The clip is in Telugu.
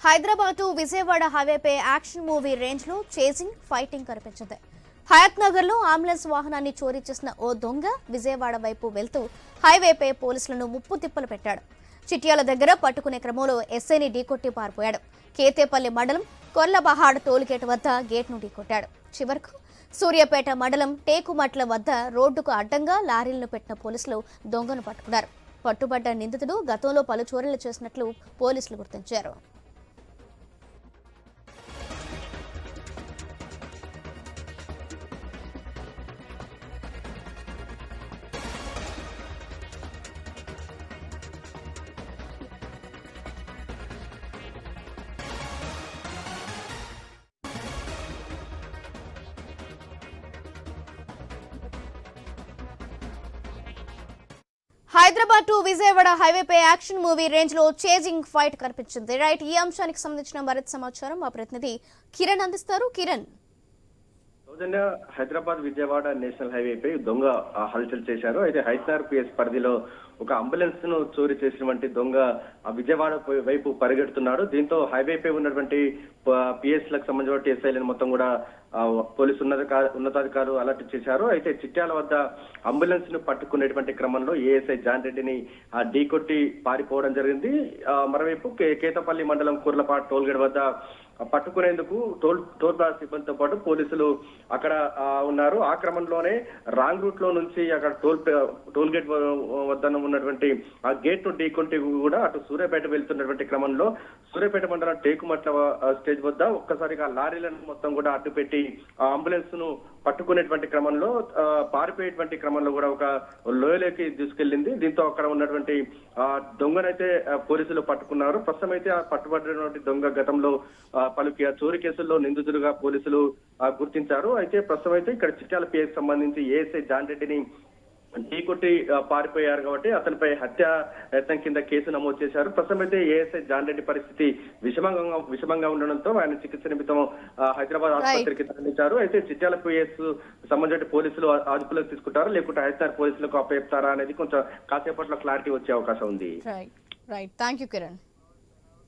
హైదరాబాద్ టు విజయవాడ హైవేపై యాక్షన్ మూవీ రేంజ్ లో చేసింగ్ ఫైటింగ్ కనిపించింది. హయత్ నగర్ లో అంబులెన్స్ వాహనాన్ని చోరీ చేసిన ఓ దొంగ విజయవాడ వైపు వెళ్తూ హైవేపై పోలీసులను ముప్పు తిప్పలు పెట్టాడు. చిట్యాల దగ్గర పట్టుకునే క్రమంలో ఎస్ఐని ఢీకొట్టి పారిపోయాడు. కేతేపల్లి మండలం కొర్లబహాడ్ టోల్గేట్ వద్ద గేట్ను ఢీకొట్టాడు. చివరకు సూర్యాపేట మండలం టేకుమట్ల వద్ద రోడ్డుకు అడ్డంగా లారీలను పెట్టిన పోలీసులు దొంగను పట్టుకున్నారు. పట్టుబడ్డ నిందితుడు గతంలో పలు చోరీలు చేసినట్లు పోలీసులు గుర్తించారు. హైదరాబాద్ టు విజయవాడ హైవేపై యాక్షన్ మూవీ రేంజ్ లో చేజింగ్ ఫైట్ కనిపించింది. రైట్, ఈ అంశానికి సంబంధించిన మరింత సమాచారం మా ప్రతినిధి కిరణ్ అందిస్తారు. కిరణ్, హైదరాబాద్ విజయవాడ నేషనల్ హైవేపై దొంగ హల్చల్ చేశారు. అయితే హైదరాబాద్ పిఎస్ పరిధిలో ఒక అంబులెన్స్ ను చోరీ చేసినటువంటి దొంగ విజయవాడ వైపు పరిగెడుతున్నాడు. దీంతో హైవేపై ఉన్నటువంటి పిఎస్ లకు సంబంధించిన ఎస్ఐలను మొత్తం కూడా పోలీసు ఉన్నతాధికారులు అలర్ట్ చేశారు. అయితే చిట్యాల వద్ద అంబులెన్స్ ను పట్టుకునేటువంటి క్రమంలో ఏఎస్ఐ జాన్ రెడ్డిని ఢీకొట్టి పారిపోవడం జరిగింది. మరోవైపు కేతపల్లి మండలం కుర్లపాట్ టోల్గేట్ వద్ద పట్టుకునేందుకు టోల్ ప్లాజా సిబ్బందితో పాటు పోలీసులు అక్కడ ఉన్నారు. ఆ క్రమంలోనే రాంగ్ రూట్ లో నుంచి అక్కడ టోల్ గేట్ వద్ద ఉన్నటువంటి ఆ గేట్ ను ఢీకొంటి కూడా అటు సూర్యాపేట వెళ్తున్నటువంటి క్రమంలో సూర్యాపేట మండలం టేకుమట్ల స్టేజ్ వద్ద ఒక్కసారిగా లారీలను మొత్తం కూడా అడ్డుపెట్టి ఆ అంబులెన్స్ ను పట్టుకునేటువంటి క్రమంలో పారిపోయేటువంటి క్రమంలో కూడా ఒక లోయలోకి తీసుకెళ్లింది. దీంతో అక్కడ ఉన్నటువంటి దొంగనైతే పోలీసులు పట్టుకున్నారు. ప్రస్తుతం అయితే ఆ పట్టుబడినటువంటి దొంగ గతంలో పలు చోరీ కేసుల్లో నిందితులుగా పోలీసులు గుర్తించారు. అయితే ప్రస్తుతం అయితే ఇక్కడ చిట్యాల పిఎస్ సంబంధించి ఏఎస్ఐ జాన్ రెడ్డిని ఢీకొట్టి పారిపోయారు కాబట్టి అతనిపై హత్య యత్నం కింద కేసు నమోదు చేశారు. ప్రస్తుతం అయితే ఏఎస్ఐ జాన్ రెడ్డి పరిస్థితి విషమంగా ఉండడంతో ఆయన చికిత్స నిమిత్తం హైదరాబాద్ ఆసుపత్రికి తరలించారు. అయితే చిట్యాల పిఎస్ సంబంధించిన పోలీసులు అదుపులోకి తీసుకుంటారు, లేకుంటే హైదరాబాద్ పోలీసులకు అప్పచెప్తారా అనేది కొంచెం కాసేపట్లో క్లారిటీ వచ్చే అవకాశం ఉంది. Right, thank you Kiran.